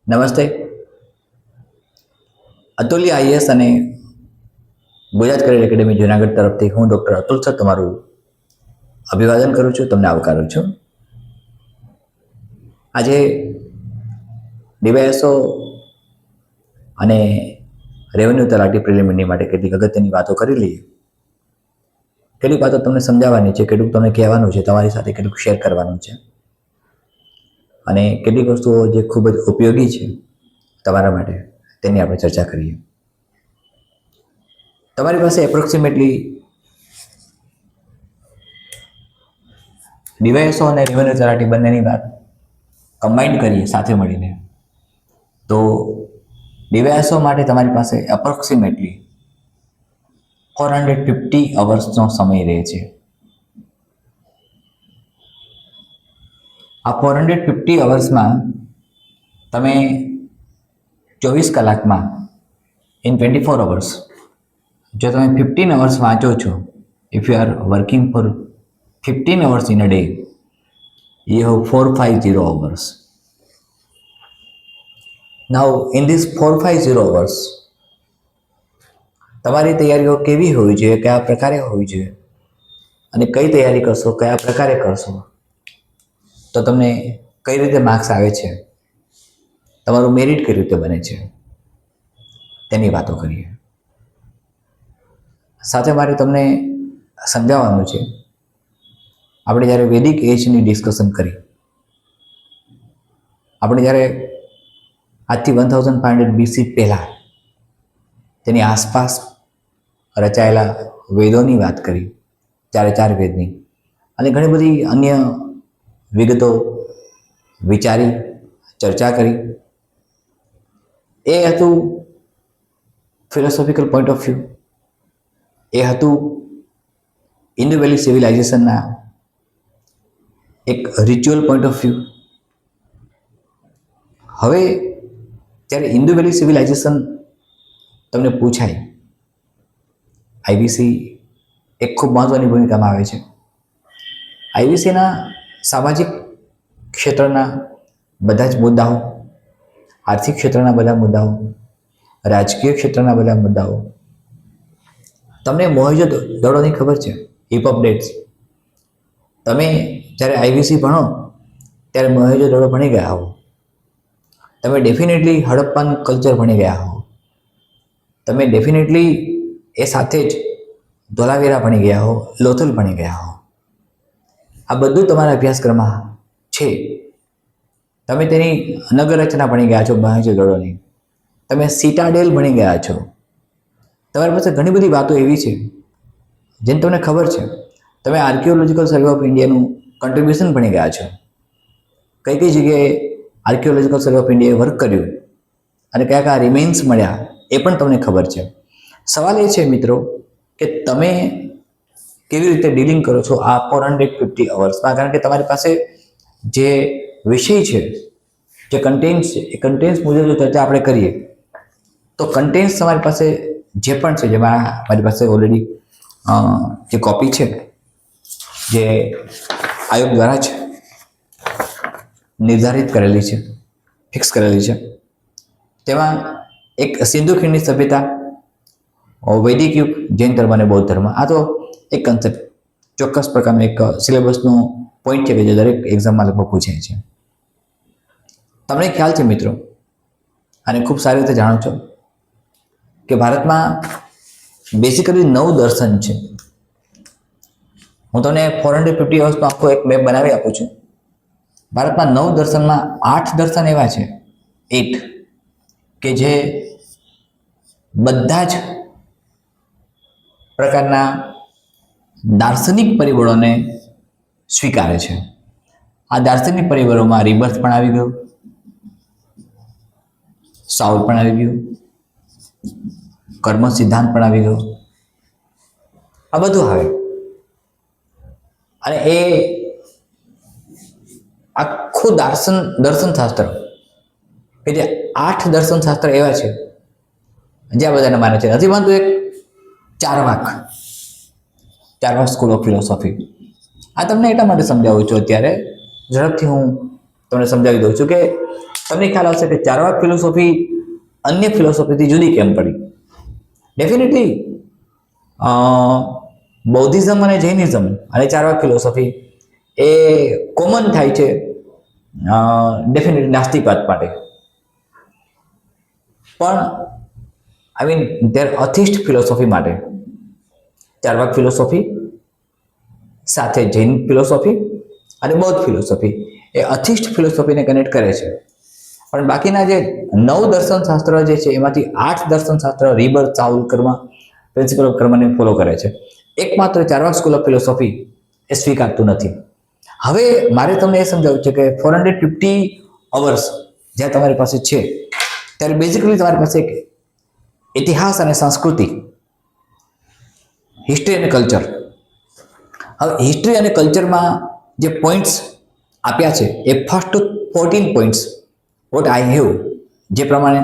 નમસ્તે. અતુલ્ય આઈએસ અને Gujarat career academy Junagadh તરફથી હું ડૉક્ટર અતુલ સર તમારું અભિવાદન કરું છું, તમને આવકારું છું. આજે ડીવાયએસઓ અને રેવન્યુ તલાટી પ્રિલિમિનરી માટે કેટલીક અગત્યની વાતો કરી લઈએ. કેટલીક વાતો તમને સમજાવવાની છે, કેટલુંક તમને કહેવાનું છે, તમારી સાથે કેટલુંક શેર કરવાનું છે, અને કેટલીક વસ્તુઓ જે ખૂબ જ ઉપયોગી છે તમારા માટે તેની આપણે ચર્ચા કરીએ. તમારી પાસે એપ્રોક્સિમેટલી ડીવાયએસઓ અને રેવન્યુ તલાટી બંનેની વાત કમ્બાઈન્ડ કરીએ સાથે મળીને તો ડીવાયએસઓ માટે તમારી પાસે એપ્રોક્સિમેટલી 450 અવર્સનો સમય રહે છે. આ 450 અવર્સમાં તમે 24 કલાકમાં ઇન 24 અવર્સ જો તમે 15 અવર્સ વાંચો છો, if you are working for 15 hours in a day, you have 450 hours. Now in this 450 hours તમારી તૈયારીઓ કેવી હોવી જોઈએ, કયા પ્રકારે હોવી જોઈએ, અને કઈ તૈયારી કરશો, કયા પ્રકારે કરશો તો તમને કઈ રીતે માર્ક્સ આવે છે, તમારું મેરિટ કઈ રીતે બને છે, તેની વાતો કરીએ. સાથે મારે તમને સમજાવવાનું છે, આપણે જ્યારે વૈદિક એજની ડિસ્કશન કરી, આપણે જ્યારે આજથી 1500 BC પહેલાં તેની આસપાસ રચાયેલા વેદોની વાત કરી, ચાર વેદની, અને ઘણી બધી અન્ય વિગતો વિચારી, ચર્ચા કરી. એ હતું ફિલોસોફિકલ પોઈન્ટ ઓફ વ્યૂ, એ હતું ઇન્ડો વેલી સિવિલાઇઝેશનના એક રિચ્યુઅલ પોઈન્ટ ઓફ વ્યૂ. હવે જ્યારે ઇન્ડો વેલી સિવિલાઇઝેશન તમને પૂછાય, આઈવીસી એક ખૂબ મહત્વની ભૂમિકામાં આવે છે. આઈવીસીના સામાજિક ક્ષેત્રના બધા જ મુદ્દાઓ, આર્થિક ક્ષેત્રના બધા મુદ્દાઓ, રાજકીય ક્ષેત્રના બધા મુદ્દાઓ, તમને મોહેંજો-દડોની ખબર છે, હિપ ઓફ ડેટ્સ. તમે જ્યારે આઈવીસી ભણો ત્યારે મોહેંજો-દડો ભણી ગયા હો, તમે ડેફિનેટલી હડપ્પન કલ્ચર ભણી ગયા હો, તમે ડેફિનેટલી એ સાથે જ ધોલાવીરા ભણી ગયા હો, લોથલ ભણી ગયા હો. આ બધું તમારા અભ્યાસક્રમમાં છે. તમે તેની નગર રચના ભણી ગયા છો મોહેંજો-દડોની, તમે સિટાડેલ ભણી ગયા છો. તમારી પાસે ઘણી બધી વાતો એવી છે જેને તમને ખબર છે. તમે આર્કિયોલોજીકલ સર્વે ઓફ ઇન્ડિયાનું કન્ટ્રીબ્યુશન ભણી ગયા છો, કઈ કઈ જગ્યાએ આર્કિયોલોજીકલ સર્વે ઓફ ઇન્ડિયાએ વર્ક કર્યું અને કયા કયા રિમેન્સ મળ્યા એ પણ તમને ખબર છે. સવાલ એ છે મિત્રો કે તમે કેવી રીતે ડીલિંગ કરો છો આ 450 અવર્સમાં, કારણ કે તમારી પાસે જે વિષય છે, જે કન્ટેન્ટ્સ છે, એ કન્ટેન્ટ્સ મુજબ જો ચર્ચા આપણે કરીએ તો કન્ટેન્ટ્સ તમારી પાસે જે પણ છે, જેમાં મારી પાસે ઓલરેડી જે કોપી છે, જે આયોગ દ્વારા જ નિર્ધારિત કરેલી છે, ફિક્સ કરેલી છે, તેમાં એક સિંધુ ખીણની સભ્યતા, વૈદિક યુગ, જૈન ધર્મ અને બૌદ્ધ ધર્મ, આ તો એક કન્સેપ્ટ, ચોક્કસ પ્રકારનો એક સિલેબસનો પોઈન્ટ છે કે જે દરેક એક્ઝામમાં લગભગ પૂછાય છે. તમને ખ્યાલ છે મિત્રો, અને ખૂબ સારી રીતે જાણો છો કે ભારતમાં બેઝિકલી 9 દર્શન છે. હું તમને 450 અવર્સનો આખો એક મેપ બનાવી આપું છું. ભારતમાં 9 દર્શનમાં 8 દર્શન એવા છે, 8 કે જે બધા જ પ્રકારના દાર્શનિક પરિબળોને સ્વીકારે છે. આ દાર્શનિક પરિબળોમાં રિબર્થ પણ આવી ગયું, સાઉલ પણ આવી ગયું, કર્મ સિદ્ધાંત પણ આવી ગયો, આ બધું આવે. અને એ આખું દર્શન શાસ્ત્ર કે જે 8 દર્શન શાસ્ત્ર એવા છે જ્યાં બધાને માને છે. નથી માનતું એક ચારવાક સ્કૂલ ઓફ ફિલોસોફી. આ તમને એટલા માટે સમજાવું છું અત્યારે, ઝડપથી હું તમને સમજાવી દઉં છું કે તમને ખ્યાલ આવશે કે ચારવાક ફિલોસોફી અન્ય ફિલોસોફીથી જુદી કેમ પડી. ડેફિનેટલી બૌદ્ધિઝમ અને જૈનિઝમ અને ચારવાક ફિલોસોફી એ કોમન થાય છે ડેફિનેટલી નાસ્તિકવાદ માટે. પણ આઈ મીન ધેર અથિસ્ટ ફિલોસોફી માટે ચારવાક ફિલોસોફી સાથે જૈન ફિલોસોફી અને બૌદ્ધ ફિલોસોફી એ અથિસ્ટ ફિલોસોફીને કનેક્ટ કરે છે. પણ બાકીના જે 9 દર્શનશાસ્ત્ર જે છે એમાંથી 8 દર્શનશાસ્ત્ર રિબર્થ, ચાઉલ કર્મ, પ્રિન્સિપલ ઓફ કર્મને ફોલો કરે છે. એકમાત્ર ચારવાક સ્કૂલ ઓફ ફિલોસોફી એ સ્વીકારતું નથી. હવે મારે તમને એ સમજાવવું છે કે 450 અવર્સ જ્યાં તમારી પાસે છે ત્યારે બેઝિકલી તમારી પાસે એક ઇતિહાસ અને સંસ્કૃતિ, હિસ્ટ્રી અને કલ્ચર. હવે હિસ્ટ્રી અને કલ્ચરમાં જે પોઈન્ટ્સ આપ્યા છે એ first 14 points what I have, જે પ્રમાણે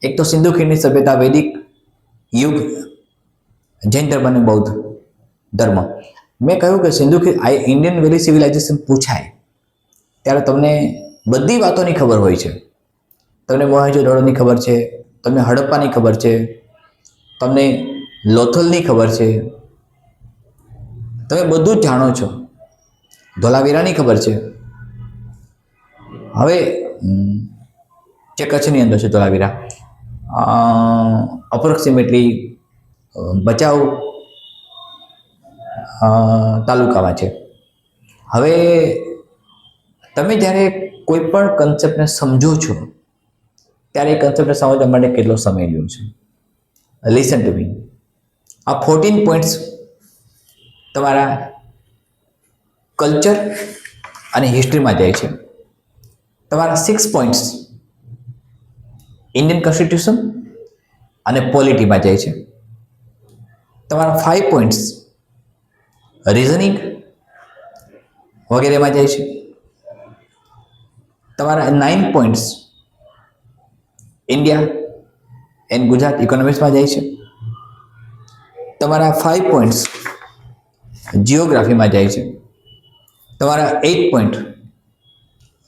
એક તો સિંધુ ખીણની સભ્યતા, વૈદિક યુગ, જૈન ધર્મ અને બૌદ્ધ ધર્મ. મેં કહ્યું કે સિંધુ ખીણ ઇન્ડિયન વેલી સિવિલાઇઝેશન પૂછાય ત્યારે તમને બધી વાતોની ખબર હોય છે. તમને મોહેંજો-દડોની ખબર છે, તમને હડપ્પાની ખબર છે, તમને લોથલની ખબર છે, તમે બધું જ જાણો છો. ધોલાવીરાની ખબર છે. હવે જે કચ્છની અંદર છે ધોલાવીરા, અપ્રોક્સિમેટલી ભચાઉ તાલુકામાં છે. હવે તમે જ્યારે કોઈ પણ કન્સેપ્ટને સમજો છો ત્યારે એ કન્સેપ્ટને સમજવા માટે કેટલો સમય લ્યો છે. Listen to me. આ 14 પોઈન્ટ્સ તમારા કલ્ચર અને હિસ્ટ્રીમાં જાય છે. તમારા 6 પોઈન્ટ્સ ઇન્ડિયન કોન્સ્ટિટ્યુશન અને પોલિટીમાં જાય છે. તમારા 5 પોઈન્ટ્સ રીઝનિંગ વગેરેમાં જાય છે. તમારા 9 પોઈન્ટ્સ ઇન્ડિયા એન્ડ ગુજરાત ઇકોનોમિક્સમાં જાય છે. તમારા 5 પોઈન્ટ્સ જીઓગ્રાફીમાં જાય છે. તમારા 8 પોઈન્ટ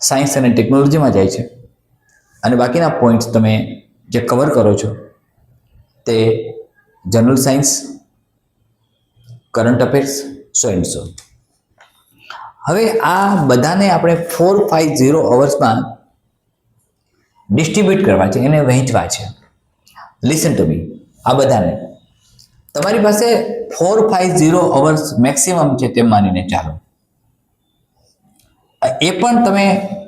સાયન્સ અને ટેકનોલોજીમાં જાય છે. અને બાકીના પોઈન્ટ્સ તમે જે કવર કરો છો તે general science, current affairs, so and so. હવે આ બધાને આપણે 450 અવર્સમાં ડિસ્ટ્રીબ્યુટ કરવા છે, એને વહેંચવા છે. Listen to me. આ બધાને તમારી પાસે 450 અવર્સ મેક્સિમમ છે તેમ માનીને ચાલો. એ પણ તમે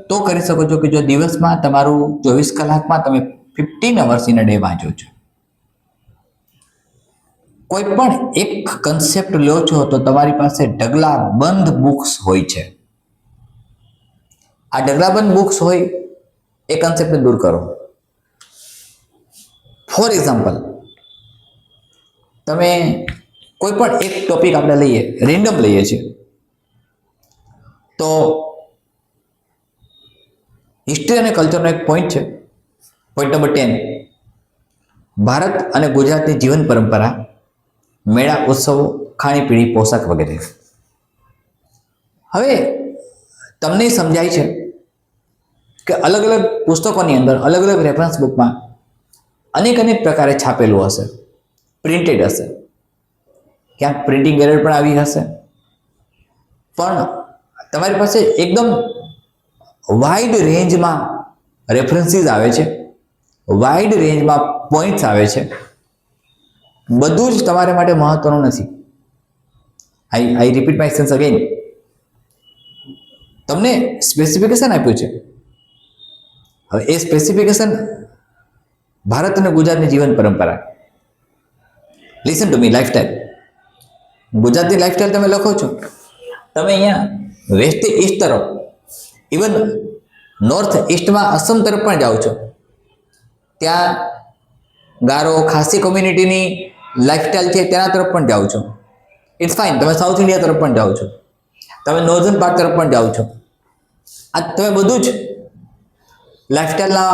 તો કરી શકો છો કે જો દિવસમાં તમારું 24 કલાકમાં તમે 15 અવર્સ ઇન અ ડે વાંચો છો. કોઈ પણ એક કન્સેપ્ટ લો છો તો તમારી પાસે ઢગલાબંધ બુક્સ હોય છે. આ ઢગલાબંધ બુક્સ હોય એ કન્સેપ્ટને દૂર કરો. ફોર એક્ઝામ્પલ, તમે કોઈ પણ એક ટોપિક આપણે લઈએ, રેન્ડમ લઈએ છીએ, તો હિસ્ટ્રી અને કલ્ચરનો એક પોઈન્ટ છે, પોઈન્ટ નંબર 10, ભારત અને ગુજરાતની જીવન પરંપરા, મેળા, ઉત્સવો, ખાણીપીણી, પોશાક વગેરે. હવે તમને સમજાય છે કે અલગ અલગ પુસ્તકોની અંદર, અલગ અલગ રેફરન્સ બુકમાં અનેક પ્રકારે છાપેલું હશે, પ્રિન્ટેડ હશે, ક્યાંક પ્રિન્ટિંગ એરર પણ આવી હશે, પણ તમારી પાસે એકદમ વાઇડ રેન્જમાં રેફરન્સીસ આવે છે, વાઇડ રેન્જમાં પોઈન્ટ્સ આવે છે. બધું જ તમારા માટે મહત્વનું નથી. આઈ રિપીટ માય સેન્સ અગેન. તમને સ્પેસિફિકેશન આપ્યું છે. હવે એ સ્પેસિફિકેશન ભારત અને ગુજરાતની જીવન પરંપરા. Listen to me. લાઈફસ્ટાઈલ, ગુજરાતની લાઈફસ્ટાઈલ તમે લખો છો, તમે અહીંયા વેસ્ટ ઈસ્ટ તરફ, ઇવન નોર્થ ઈસ્ટમાં અસમ તરફ પણ જાઓ છો, ત્યાં ગારો, ખાસી કોમ્યુનિટીની લાઈફસ્ટાઈલ છે તેના તરફ પણ જાઓ છો. It's fine. તમે સાઉથ ઇન્ડિયા તરફ પણ જાઓ છો, તમે નોર્ધન પાર્ટ તરફ પણ જાઓ છો. આ તમે બધું જ લાઈફસ્ટાઈલના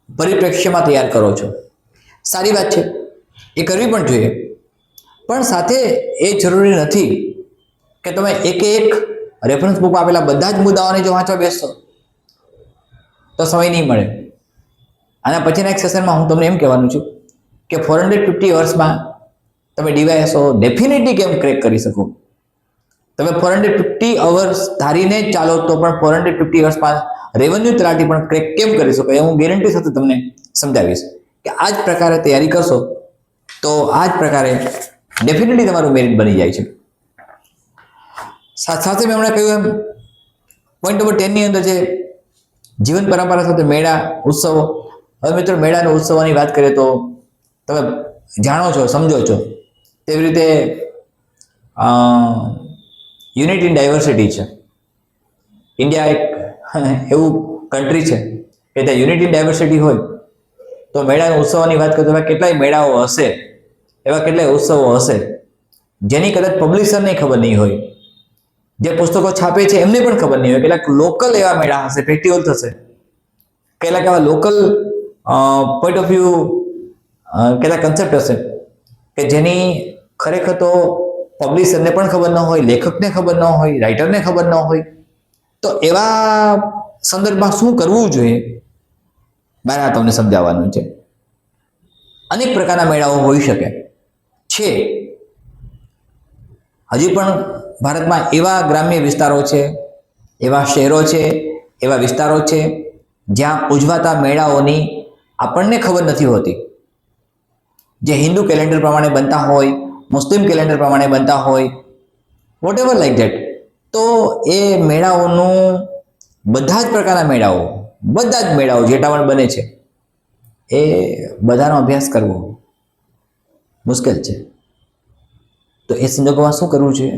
પરિપ્રેક્ષ્યમાં તૈયાર કરો છો. સારી વાત છે, એ કરવી પણ જોઈએ. પણ સાથે એ જરૂરી નથી કે તમે એક રેફરન્સ બુકમાં આપેલા બધા જ મુદ્દાઓને જો વાંચવા બેસશો તો સમય નહીં મળે. આના પછીના એક સેશનમાં હું તમને એમ કહેવાનું છું કે 450 અવર્સમાં તમે ડીવાયએસઓ ડેફિનેટલી કેમ ક્રેક કરી શકો. તમે 450 અવર્સ ધારીને જ ચાલો તો પણ 450 અવર્સમાં રેવન્યુ તલાટી પણ ક્રેક કેમ કરી શકો એ હું ગેરંટી સાથે તમને સમજાવીશ કે આ જ પ્રકારે તૈયારી કરશો તો આ જ પ્રકારે ડેફિનેટલી તમારું મેરિટ બની જાય છે. સાથે મેં હમણાં કહ્યું એમ પોઈન્ટ નંબર 10 ની અંદર છે જીવન પરંપરા સાથે મેળા ઉત્સવો. હવે મિત્રો મેળા અને ઉત્સવોની વાત કરીએ તો તમે જાણો છો, સમજો છો તેવી રીતે યુનિટ ઇન ડાયવર્સિટી છે. ઇન્ડિયા એક એવું કન્ટ્રી છે કે ત્યાં યુનિટ ઇન ડાયવર્સિટી હોય તો મેળા અને ઉત્સવોની વાત કરીએ તો એવા કેટલાય મેળાઓ હશે, એવા કેટલાય ઉત્સવો હશે જેની કદાચ પબ્લિશરને ખબર નહીં હોય, જે પુસ્તકો છાપે છે એમને પણ ખબર નહીં હોય. કેટલાક લોકલ એવા મેળા હશે, ફેસ્ટિવલ થશે, કેટલાક એવા લોકલ પોઈન્ટ ઓફ વ્યૂ કેટલાક કન્સેપ્ટ હશે કે જેની ખરેખર તો પબ્લિશરને પણ ખબર ન હોય, લેખકને ખબર ન હોય, રાઇટરને ખબર ન હોય. તો એવા સંદર્ભમાં શું કરવું જોઈએ મારે આ તમને સમજાવવાનું છે. અનેક પ્રકારના મેળાઓ હોઈ શકે છે. હજી પણ ભારતમાં એવા ગ્રામ્ય વિસ્તારો છે, એવા શહેરો છે, એવા વિસ્તારો છે જ્યાં ઉજવાતા મેળાઓની આપણને ખબર નથી હોતી. જે હિન્દુ કેલેન્ડર પ્રમાણે બનતા હોય, મુસ્લિમ કેલેન્ડર પ્રમાણે બનતા હોય, વોટ એવર લાઈક ધેટ. તો એ મેળાઓનું બધા જ પ્રકારના મેળાઓ, બધા જ મેળાઓ જેટલા પણ બને છે એ બધાનો અભ્યાસ કરવો મુશ્કેલ છે. તો એ સંજોગોમાં શું કરવું જોઈએ?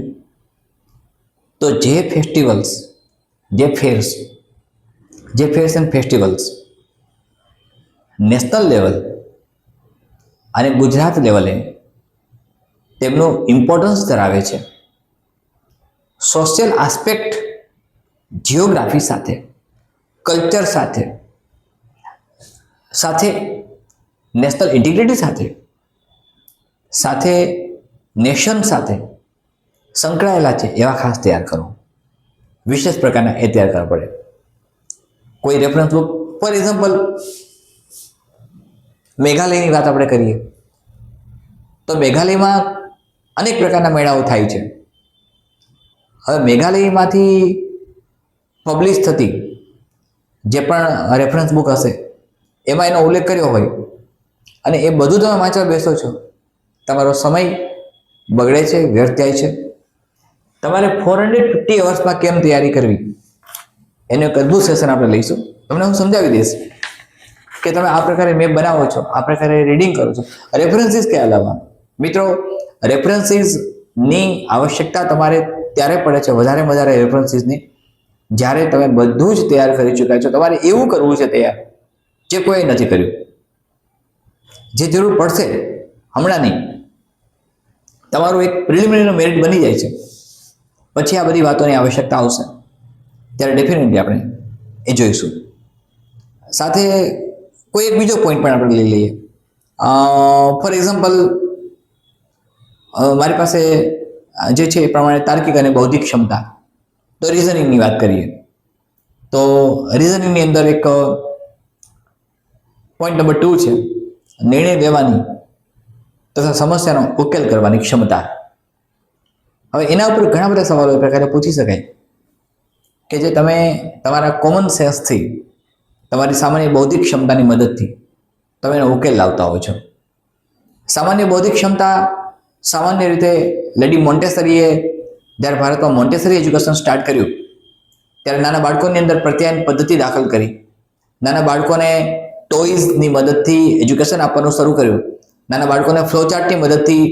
તો જે ફેસ્ટિવલ્સ, જે fares and festivals national level અને ગુજરાત લેવલે તેમનું ઇમ્પોર્ટન્સ ધરાવે છે, સોશિયલ આસ્પેક્ટ, જિયોગ્રાફી સાથે, કલ્ચર સાથે, નેશનલ ઇન્ટિગ્રિટી સાથે નેશન સાથે સંકળાયેલા છે એવા ખાસ તૈયાર કરો. વિશેષ પ્રકારના એ તૈયાર કરવા પડે. કોઈ રેફરન્સ બુક, ફોર એક્ઝામ્પલ મેઘાલયની વાત આપણે કરીએ તો મેઘાલયમાં અનેક પ્રકારના મેળાઓ થાય છે. હવે મેઘાલયમાંથી પબ્લિશ થતી જે પણ રેફરન્સ બુક હશે એમાં એનો ઉલ્લેખ કર્યો હોય અને એ બધું તમે વાંચવા બેસો છો, તમારો સમય બગડે છે, વ્યર્થ જાય છે. તમારે 450 અવર્સમાં કેમ તૈયારી કરવી એનું એક અદ્ભુત સેશન આપણે લઈશું. તમને હું સમજાવી દઈશ કે તમે આ પ્રકારે મેપ બનાવો છો, આ પ્રકારે રીડિંગ કરો છો. રેફરન્સીસ કયા લાવવા? મિત્રો, રેફરન્સીસની આવશ્યકતા તમારે ત્યારે પડે છે, વધારે રેફરન્સીસની, જ્યારે તમે બધું જ તૈયાર કરી ચૂક્યા છો. તમારે એવું કરવું છે તૈયાર જે કોઈ નથી કર્યું, જે જરૂર પડશે હમણાં નહીં. તમારું એક પ્રિલિમિનરી મેરિટ બની જાય છે, પછી આ બધી વાતોની આવશ્યકતા આવશે ત્યારે ડેફિનેટલી આપણે એ જોઈશું. સાથે કોઈ એક બીજો પોઈન્ટ પણ આપણે લઈ લઈએ. ફોર એક્ઝામ્પલ મારી પાસે જે છે એ પ્રમાણે તાર્કિક અને બૌદ્ધિક ક્ષમતા, તો રિઝનિંગની વાત કરીએ તો રિઝનિંગની અંદર એક પોઈન્ટ નંબર 2 છે નિર્ણય લેવાની તથા સમસ્યાનો ઉકેલ કરવાની ક્ષમતા. હવે એના ઉપર ઘણા બધા સવાલો એ પ્રકારે પૂછી શકાય કે જે તમે તમારા કોમન સેન્સથી, તમારી સામાન્ય બૌદ્ધિક ક્ષમતાની મદદથી તમે એનો ઉકેલ લાવતા હો છો. સામાન્ય બૌદ્ધિક ક્ષમતા સામાન્ય રીતે લેડી મોન્ટેસરીએ જ્યારે ભારતમાં મોન્ટેસરી એજ્યુકેશન સ્ટાર્ટ કર્યું ત્યારે નાના બાળકોની અંદર પ્રત્યાયન પદ્ધતિ દાખલ કરી, નાના બાળકોને ટોયઝની મદદથી એજ્યુકેશન આપવાનું શરૂ કર્યું, નાના બાળકોને ફ્લોચાર્ટની મદદથી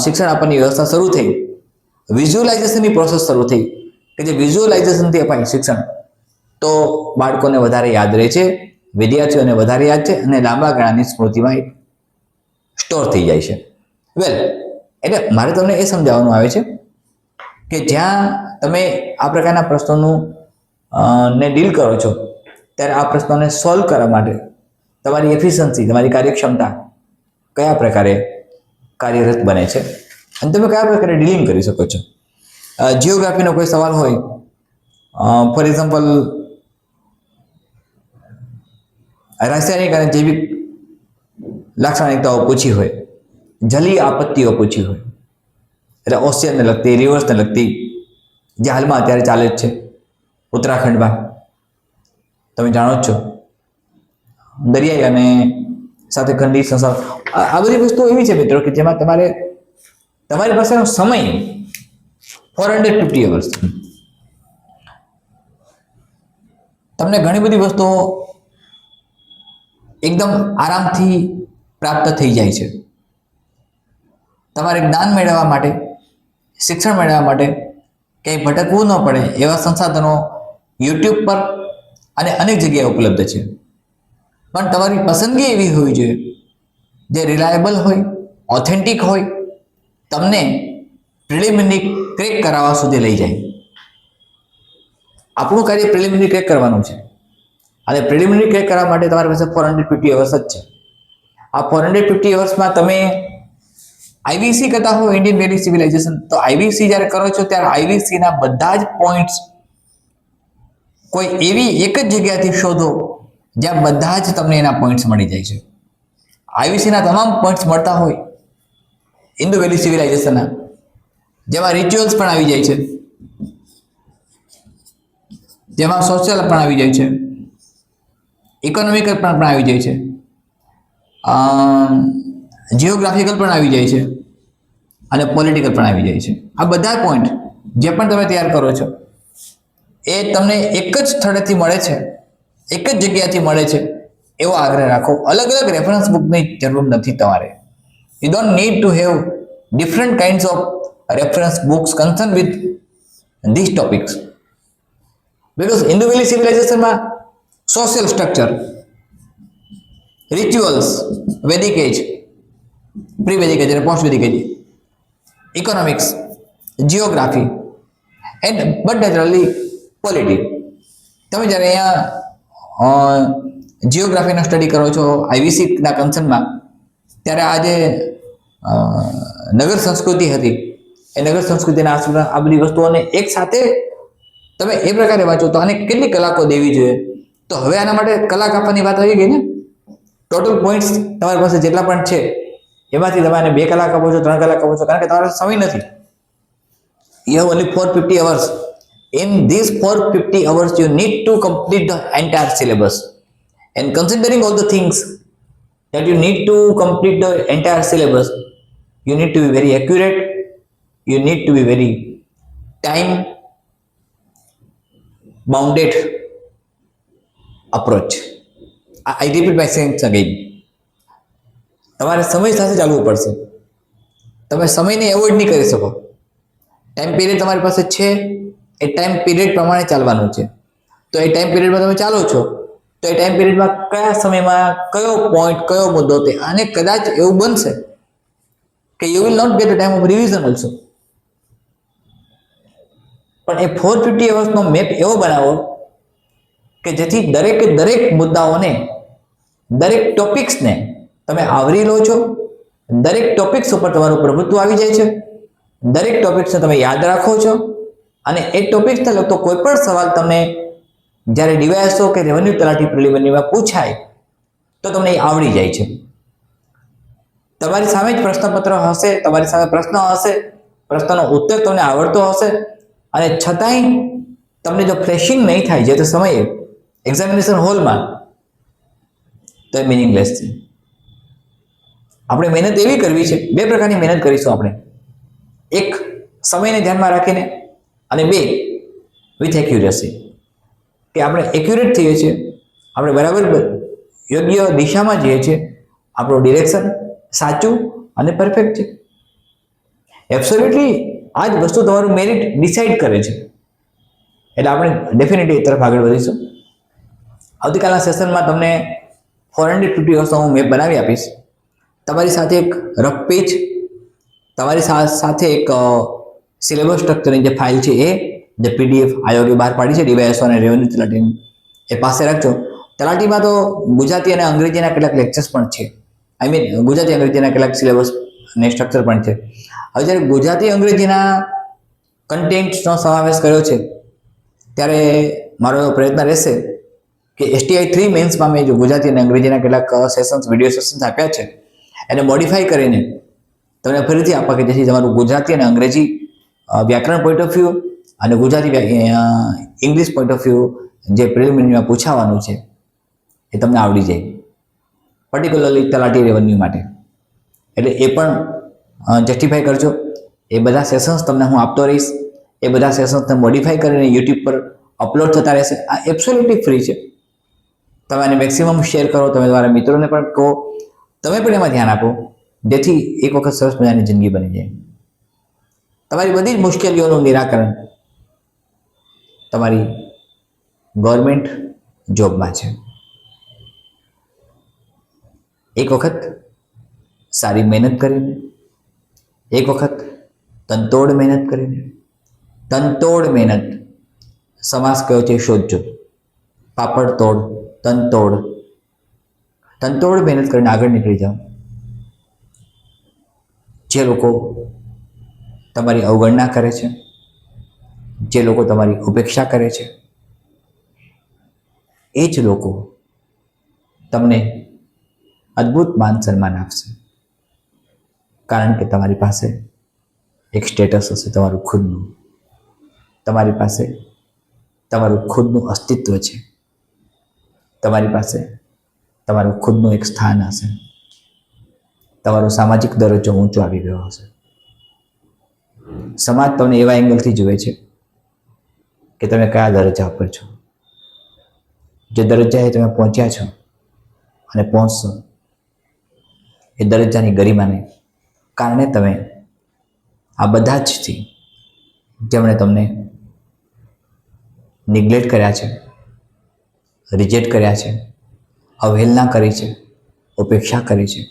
શિક્ષણ આપવાની વ્યવસ્થા શરૂ થઈ, વિઝ્યુઅલાઇઝેશનની પ્રોસેસ શરૂ થઈ કે જે વિઝ્યુઅલાઇઝેશનથી અપાય શિક્ષણ તો બાળકોને વધારે યાદ રહે છે, વિદ્યાર્થીઓને વધારે યાદ છે અને લાંબા ગાળાની સ્મૃતિમાં સ્ટોર થઈ જાય છે. વેલ, એટલે મારે તમને એ સમજાવવાનું આવે છે કે જ્યાં તમે આ પ્રકારના પ્રશ્નોનું ને ડીલ કરો છો ત્યારે આ પ્રશ્નોને સોલ્વ કરવા માટે તમારી એફિશિયન્સી, તમારી કાર્યક્ષમતા કયા પ્રકારે કાર્યરત બને છે અને તમે કયા પ્રકારે ડીલિંગ કરી શકો છો. જિયોગ્રાફીનો કોઈ સવાલ હોય, ફોર એક્ઝામ્પલ રાસાયણિક અને જૈવિક લાક્ષણિકતાઓ પૂછી હોય, જલીય આપત્તિઓ પૂછી હોય, એટલે ઓશિયનને લગતી, રિવર્સને લગતી, જે હાલમાં અત્યારે ચાલે જ છે ઉત્તરાખંડમાં, તમે જાણો જ છો, દરિયાઈ અને સાથે ખંડી સંસાર, આ બધી વસ્તુઓ એવી છે મિત્રો કે જેમાં તમારી પાસેનો સમય 450 અવર્સ, તમને ઘણી બધી વસ્તુઓ એકદમ આરામથી પ્રાપ્ત થઈ જાય છે. તમારે જ્ઞાન મેળવવા માટે, શિક્ષણ મેળવવા માટે કંઈ ભટકવું ન પડે એવા સંસાધનો યુટ્યુબ પર અને અનેક જગ્યાએ ઉપલબ્ધ છે. પણ તમારી પસંદગી એવી હોવી જોઈએ જે રિલાયેબલ હોય, ઓથેન્ટિક હોય, તમને પ્રિલિમિનરી ક્રેક કરાવવા સુધી લઈ જાય. આપણું કાર્ય પ્રિલિમિનરી ક્રેક કરવાનું છે અને પ્રિલિમિનરી ક્રેક કરવા માટે તમારી પાસે 450 અવર્સ જ છે. આ 450 અવર્સમાં તમે આઈવીસી કરતા હો, ઇન્ડિયન વેલી સિવિલાઇઝેશન, તો આઈવીસી જ્યારે કરો છો ત્યારે આઈવીસીના બધા જ પોઈન્ટ્સ કોઈ એવી એક જ જગ્યાથી શોધો જ્યાં બધા જ તમને એના પોઈન્ટ્સ મળી જાય છે. આઈવીસીના તમામ પોઈન્ટ્સ મળતા હોય ઇન્ડો વેલી સિવિલાઇઝેશનના, જેમાં રિચ્યુઅલ્સ પણ આવી જાય છે, જેમાં સોશિયલ પણ આવી જાય છે, ઇકોનોમિકલ પણ આવી જાય છે, જીઓગ્રાફિકલ પણ આવી જાય છે અને પોલિટિકલ પણ આવી જાય છે. આ બધા પોઈન્ટ જે પણ તમે તૈયાર કરો છો એ તમને એક જ સ્થળેથી મળે છે, એક જ જગ્યાથી મળે છે એવો આગ્રહ રાખો. અલગ અલગ રેફરન્સ બુકની જરૂર નથી તમારે. You don't need to have different kinds of reference books concern with this topics, because Indo valley સિવિલાઇઝેશનમાં social structure, rituals, Vedic age, pre Vedic age અને post Vedic age, economics, geography and but naturally polity. તમે જ્યારે અહીંયા જીઓગ્રાફીનો study કરો છો આઈવીસીના કન્સર્નમાં, ત્યારે આ જે નગર સંસ્કૃતિ હતી એ નગર સંસ્કૃતિના આ બધી વસ્તુઓને એક સાથે તમે એ પ્રકારે વાંચો તો આને કેટલી કલાકો દેવી જોઈએ. તો હવે આના માટે કલાક આપવાની વાત આવી ગઈ ને. ટોટલ પોઈન્ટ્સ તમારી પાસે જેટલા પણ છે એમાંથી તમે આને 2 કલાક આપો છો, 3 કલાક આપો છો, કારણ કે તમારો સમય નથી. You have only 450 hours. In these 450 hours you need to complete the entire syllabus, and considering all the things that you need to complete the entire syllabus, you need to be very accurate, you need to be very time bounded approach. I repeat my sentence again. તમારે સમય સાથે ચાલવું પડશે. તમે સમયને avoid નહીં કરી શકો. ટાઈમ પીરિયડ તમારી પાસે છે, એ ટાઈમ પીરિયડ પ્રમાણે ચાલવાનું છે. તો એ ટાઈમ પીરિયડમાં તમે ચાલો છો તો એ ટાઈમ પીરિયડમાં કયા સમયમાં કયો પોઈન્ટ, કયો મુદ્દો, તે આને કદાચ એવું બનશે કે you will not get a time of revision also. પણ એ 450 અવર્સનો મેપ એવો બનાવો કે જેથી દરેક મુદ્દાઓને, દરેક ટોપિક્સને તમે આવરી લો છો, દરેક ટોપિક્સ ઉપર તમારું પ્રભુત્વ આવી જાય છે, દરેક ટોપિક્સને તમે યાદ રાખો છો અને એ ટોપિક્સને લગતો કોઈ પણ સવાલ તમને જ્યારે ડીવાયએસઓ કે રેવન્યુ તલાટી પ્રિલિમિનરીમાં પૂછાય તો તમને એ આવડી જાય છે. તમારી સામે જ પ્રશ્નપત્ર હશે, તમારી સામે પ્રશ્ન હશે, પ્રશ્નનો ઉત્તર તમને આવડતો હશે અને છતાંય તમને જો ફ્લેશિંગ નહીં થાય જે તે સમયે એક્ઝામિનેશન હોલમાં, તો એ મિનિંગલેસ છે. આપણે મહેનત એવી કરવી છે, 2 પ્રકારની મહેનત કરીશું આપણે. એક, સમયને ધ્યાનમાં રાખીને, અને 2, વિથ એક્યુરેસી, કે આપણે એક્યુરેટ થઈએ છીએ, આપણે બરાબર યોગ્ય દિશામાં જઈએ છીએ, આપણું ડિરેક્શન સાચું અને પરફેક્ટ છે. એબ્સોલ્યુટલી આ જ વસ્તુ તમારું મેરિટ ડિસાઇડ કરે છે. એટલે આપણે ડેફિનેટલી એ તરફ આગળ વધીશું. આવતીકાલના સેશનમાં તમને 450 અવર્સનો હું મેપ બનાવી આપીશ. તમારી સાથે એક રફ પેજ, તમારી સાથે એક સિલેબસ સ્ટ્રક્ચરની જે ફાઇલ છે એ, જે પીડીએફ આયોગે બહાર પાડી છે ડીવાયએસઓ અને રેવન્યુ તલાટીની, એ પાસે રાખજો. તલાટીમાં તો ગુજરાતી અને અંગ્રેજીના કેટલાક લેક્ચર્સ પણ છે. આઈ મીન ગુજરાતી અંગ્રેજીના કેટલાક સિલેબસ અને સ્ટ્રક્ચર પણ છે. હવે જ્યારે ગુજરાતી અંગ્રેજીના કન્ટેન્ટ્સનો સમાવેશ કર્યો છે ત્યારે મારો પ્રયત્ન રહેશે કે STI 3 મેન્સમાં મેં જો ગુજરાતી અને અંગ્રેજીના કેટલાક વિડીયો સેશન્સ આપ્યા છે એને મોડિફાઈ કરીને તમને ફરીથી આપવા કે જેથી તમારું ગુજરાતી અને અંગ્રેજી વ્યાકરણ પોઈન્ટ ઓફ વ્યૂ અને Gujarati English point of view જે પ્રિલિમિનરીમાં પૂછાવાનું છે એ તમને આવડી જાય, પર્ટિક્યુલરલી તલાટી રેવન્યુ માટે. એટલે એ પણ જસ્ટિફાઈ કરજો. એ બધા સેશન્સ તમને હું આપતો રહીશ. એ બધા સેશન્સને મોડિફાઈ કરીને યુટ્યુબ પર અપલોડ થતા રહેશે. આ એબ્સોલ્યુટલી ફ્રી છે. તમે આને મેક્સિમમ શેર કરો, તમે તમારા મિત્રોને પણ કહો, તમે પણ એમાં ધ્યાન આપો, જેથી એક વખત સરસ મજાની જિંદગી બની જાય. તમારી બધી જ મુશ્કેલીઓનું નિરાકરણ તમારી ગવર્મેન્ટ જોબમાં છે. એક વખત સારી મહેનત કરીને, એક વખત તનતોડ મહેનત કરીને, તનતોડ મહેનત, સમાસ કયો છે શોધજો, પાપડ તોડ, તનતોડ, તનતોડ મહેનત કરીને આગળ નીકળી જાઓ. જે લોકો તમારી અવગણના કરે છે, જે લોકો તમારી ઉપેક્ષા કરે છે, એ જ લોકો તમને અદ્ભુત માન સન્માન આપશે. કારણ કે તમારી પાસે એક સ્ટેટસ હશે તમારું ખુદનું, તમારી પાસે તમારું ખુદનું અસ્તિત્વ છે, તમારી પાસે તમારું ખુદનું એક સ્થાન હશે, તમારો સામાજિક દરજ્જો ઊંચો આવી ગયો હશે. સમાજ તમને એવા એંગલથી જુએ છે કે તમે કયા દરજ્જા ઉપર છો. જે દરજ્જાએ તમે પહોંચ્યા છો અને પહોંચશો, એ દરજ્જાની ગરિમાને કારણે તમે આ બધા જથી જેમણે તમને નિગ્લેક્ટ કર્યા છે, રિજેક્ટ કર્યા છે, અવહેલના કરી છે, ઉપેક્ષા કરી છે,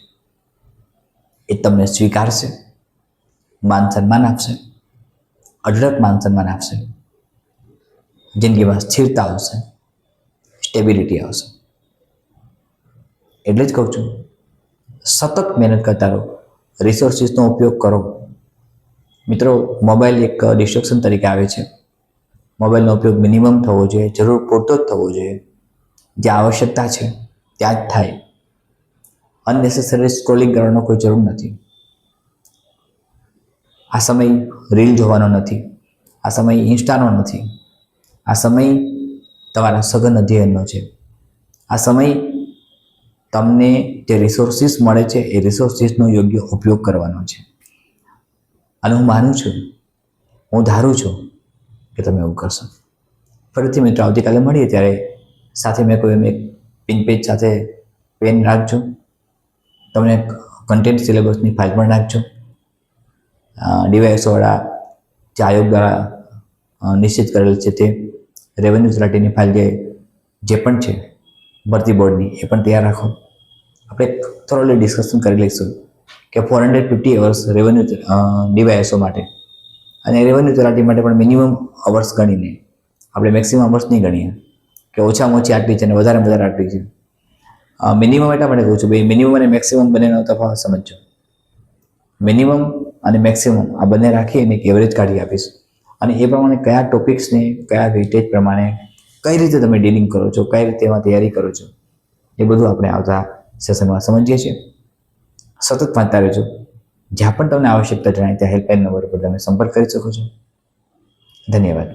એ તમને સ્વીકારશે, માન સન્માન આપશે, અઢળક માન સન્માન આપશે. જિંદગીમાં સ્થિરતા આવશે, સ્ટેબિલિટી આવશે. એટલે જ કહું છું, સતત મહેનત કરતા રહો, રિસોર્સિસનો ઉપયોગ કરો. મિત્રો, મોબાઈલ એક ડિસ્ટ્રેક્શન તરીકે આવે છે. મોબાઈલનો ઉપયોગ મિનિમમ થવો જોઈએ, જરૂર પૂરતો જ થવો જોઈએ. જે આવશ્યકતા છે ત્યાં જ થાય. અનનેસેસરી સ્ક્રોલિંગ કરવાનો કોઈ જરૂર નથી. આ સમય રીલ જોવાનો નથી, આ સમય ઇન્સ્ટાનો નથી, આ સમય તમારા સઘન અધ્યયનનો છે. આ સમય તમને જે રિસોર્સિસ મળે છે એ રિસોર્સિસનો યોગ્ય ઉપયોગ કરવાનો છે. અને હું માનું છું, હું ધારું છું કે તમે એવું કરશો. ફરીથી મિત્રો, આવતીકાલે મળીએ ત્યારે સાથે મેં કોઈ એક પિન પેજ સાથે પેન રાખજો. તમને કન્ટેન્ટ સિલેબસની ફાઇલ પણ રાખજો. ડીવાયએસઓવાળા જે આયોગ દ્વારા નિશ્ચિત કરેલ છે તે રેવન્યુ તલાટીની ફાઇલ જે પણ છે ભરતી બોર્ડની, એ પણ તૈયાર રાખો. આપણે થોરોલી ડિસ્કશન કરી લઈશું કે 450 અવર્સ રેવન્યુ ડીવાયએસઓ માટે અને રેવન્યુ તલાટી માટે પણ મિનિમમ અવર્સ ગણીને, આપણે મેક્સિમમ અવર્સ નહીં ગણીએ કે ઓછામાં ઓછી આટલી છે અને વધારેમાં વધારે આટલી છે. મિનિમમ એટલા માટે કહું છું ભાઈ, મિનિમમ અને મેક્સિમમ બંનેનો તફાવત સમજો. મિનિમમ અને મેક્સિમમ આ બંને રાખી અને એક એવરેજ કાઢી આપીશ. અને એ પ્રમાણે કયા ટોપિક્સને કયા વેઇટેજ પ્રમાણે કઈ રીતે તમે ડીલિંગ કરો છો, કઈ રીતે એમાં તૈયારી કરો છો, એ બધું આપણે આવતા સેશનમાં સમજીએ છીએ. સતત વાંચતા રહેજો. જ્યાં પણ તમને આવશ્યકતા જણાય ત્યાં હેલ્પલાઇન નંબર પર તમે સંપર્ક કરી શકો છો. ધન્યવાદ.